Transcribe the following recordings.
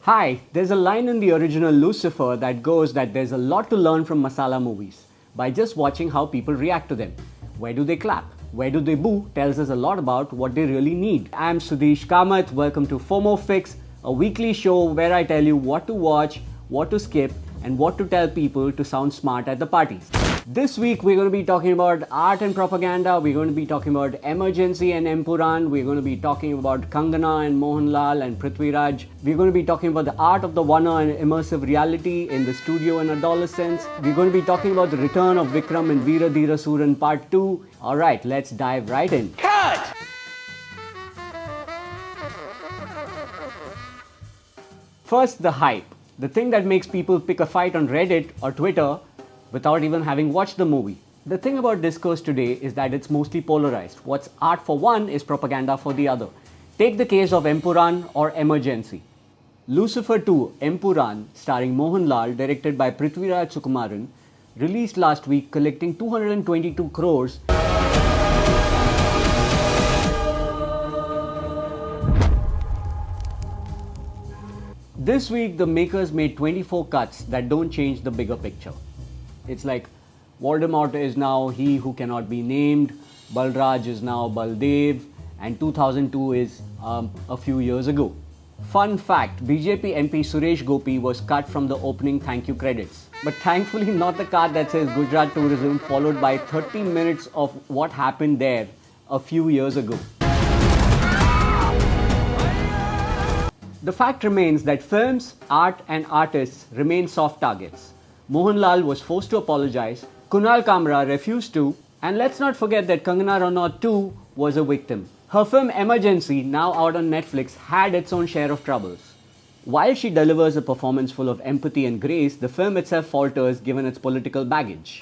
Hi, there's a line in the original Lucifer that goes that there's a lot to learn from masala movies by just watching how people react to them. Where do they clap? Where do they boo? Tells us a lot about what they really need. I'm Sudhish Kamath. Welcome to FOMO Fix, a weekly show where I tell you what to watch, what to skip, and what to tell people to sound smart at the parties. This week we're going to be talking about art and propaganda, we're going to be talking about emergency and Empuraan, we're going to be talking about Kangana and Mohanlal and Prithviraj, we're going to be talking about the art of the Vana and immersive reality in the studio and Adolescence, we're going to be talking about the return of Vikram and Veera Dheera Sooran Part 2. Alright, let's dive right in. Cut! First, the hype. The thing that makes people pick a fight on Reddit or Twitter without even having watched the movie. The thing about discourse today is that it's mostly polarized. What's art for one is propaganda for the other. Take the case of Empuraan or Emergency. Lucifer 2, Empuraan, starring Mohanlal, directed by Prithviraj Sukumaran, released last week collecting 222 crores. This week, the makers made 24 cuts that don't change the bigger picture. It's like Voldemort is now he who cannot be named, Balraj is now Baldev, and 2002 is a few years ago. Fun fact, BJP MP Suresh Gopi was cut from the opening thank you credits. But thankfully not the card that says Gujarat Tourism followed by 30 minutes of what happened there a few years ago. The fact remains that films, art and artists remain soft targets. Mohanlal was forced to apologize, Kunal Kamra refused to, and let's not forget that Kangana Ranaut too was a victim. Her film Emergency, now out on Netflix, had its own share of troubles. While she delivers a performance full of empathy and grace, the film itself falters given its political baggage.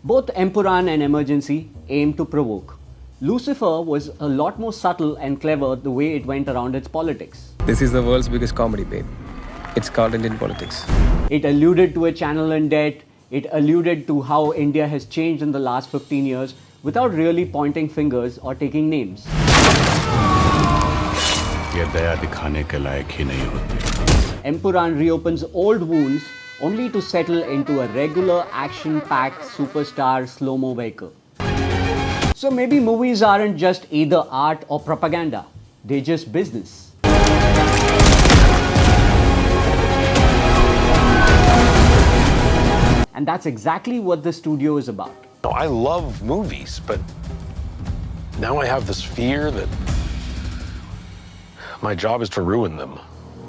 Both Empuraan and Emergency aim to provoke. Lucifer was a lot more subtle and clever the way it went around its politics. This is the world's biggest comedy, babe. It's called Indian politics. It alluded to a channel in debt. It alluded to how India has changed in the last 15 years without really pointing fingers or taking names. Empuraan reopens old wounds only to settle into a regular action-packed superstar slow-mo vehicle. So maybe movies aren't just either art or propaganda. They're just business. And that's exactly what the studio is about. I love movies, but now I have this fear that my job is to ruin them.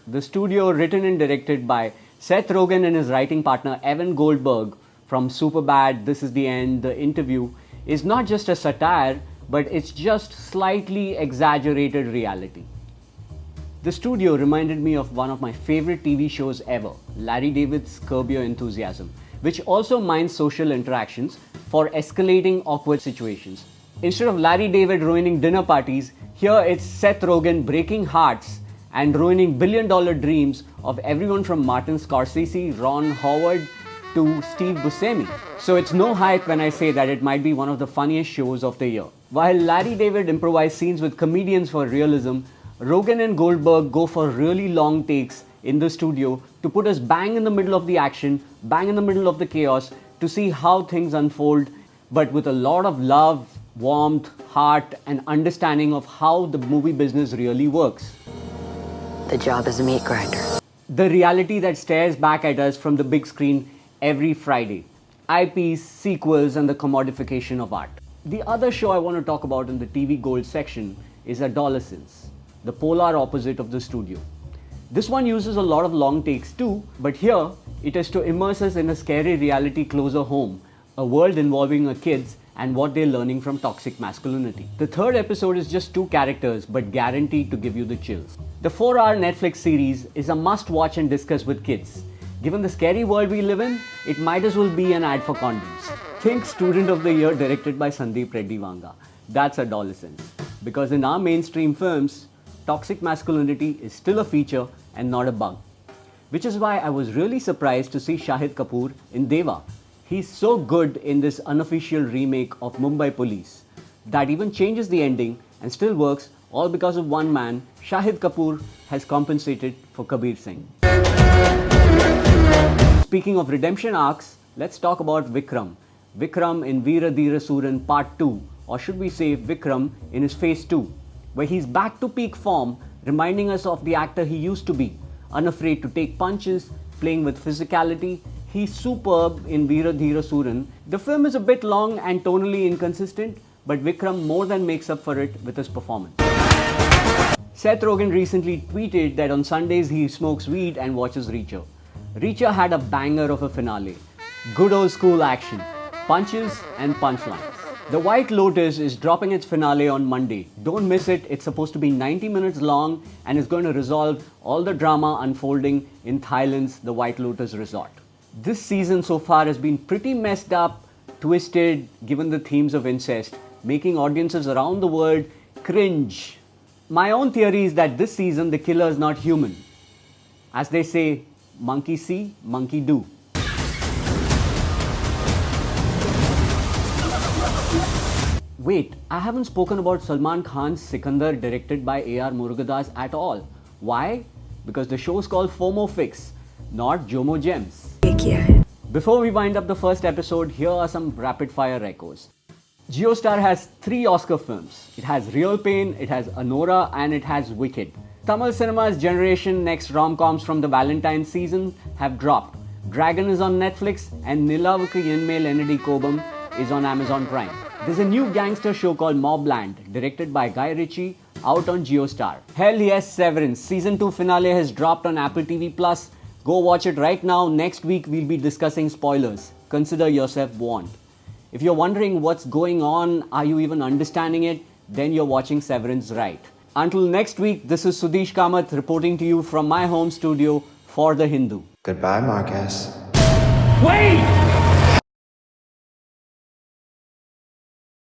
The studio, written and directed by Seth Rogen and his writing partner Evan Goldberg from Superbad, This Is the End, The Interview, is not just a satire, but it's just slightly exaggerated reality. The studio reminded me of one of my favorite TV shows ever, Larry David's Curb Your Enthusiasm, which also minds social interactions for escalating awkward situations. Instead of Larry David ruining dinner parties, here it's Seth Rogen breaking hearts and ruining billion-dollar dreams of everyone from Martin Scorsese, Ron Howard, to Steve Buscemi. So it's no hype when I say that it might be one of the funniest shows of the year. While Larry David improvised scenes with comedians for realism, Rogen and Goldberg go for really long takes in the studio to put us bang in the middle of the action, bang in the middle of the chaos, to see how things unfold, but with a lot of love, warmth, heart, and understanding of how the movie business really works. The job is a meat grinder. The reality that stares back at us from the big screen every Friday. IPs, sequels, and the commodification of art. The other show I want to talk about in the TV Gold section is Adolescence, the polar opposite of the studio. This one uses a lot of long takes too, but here it is to immerse us in a scary reality closer home, a world involving our kids and what they're learning from toxic masculinity. The third episode is just 2 characters, but guaranteed to give you the chills. The 4-hour Netflix series is a must-watch and discuss with kids. Given the scary world we live in, it might as well be an ad for condoms. Think Student of the Year directed by Sandeep Reddy Vanga. That's Adolescence. Because in our mainstream films, toxic masculinity is still a feature and not a bug. Which is why I was really surprised to see Shahid Kapoor in Deva. He's so good in this unofficial remake of Mumbai Police that even changes the ending and still works all because of one man. Shahid Kapoor has compensated for Kabir Singh. Speaking of redemption arcs, let's talk about Vikram. Vikram in Veera Dheera Sooran Part 2, or should we say Vikram in his Phase 2, where he's back to peak form, reminding us of the actor he used to be, unafraid to take punches, playing with physicality. He's superb in Veera Dheera Sooran. The film is a bit long and tonally inconsistent, but Vikram more than makes up for it with his performance. Seth Rogen recently tweeted that on Sundays he smokes weed and watches Reacher. Reacher had a banger of a finale. Good old school action, punches and punchlines. The White Lotus is dropping its finale on Monday. Don't miss it. It's supposed to be 90 minutes long and is going to resolve all the drama unfolding in Thailand's The White Lotus resort. This season so far has been pretty messed up, twisted, given the themes of incest, making audiences around the world cringe. My own theory is that this season the killer is not human. As they say, monkey see, monkey do. Wait, I haven't spoken about Salman Khan's Sikandar directed by A.R. Murugadas at all. Why? Because the show's called FOMO Fix, not Jomo Gems. Before we wind up the first episode, here are some rapid fire echoes. JioStar has 3 Oscar films. It has Real Pain, it has Anora, and it has Wicked. Tamil cinema's Generation Next rom-coms from the Valentine's season have dropped. Dragon is on Netflix and Nilavukku Yenmel Enadi Kobam is on Amazon Prime. There's a new gangster show called Mobland, directed by Guy Ritchie, out on JioStar. Hell yes, Severance. Season 2 finale has dropped on Apple TV+. Go watch it right now. Next week we'll be discussing spoilers. Consider yourself warned. If you're wondering what's going on, are you even understanding it, then you're watching Severance right. Until next week, this is Sudhish Kamath reporting to you from my home studio for The Hindu. Goodbye, Marcus. Wait!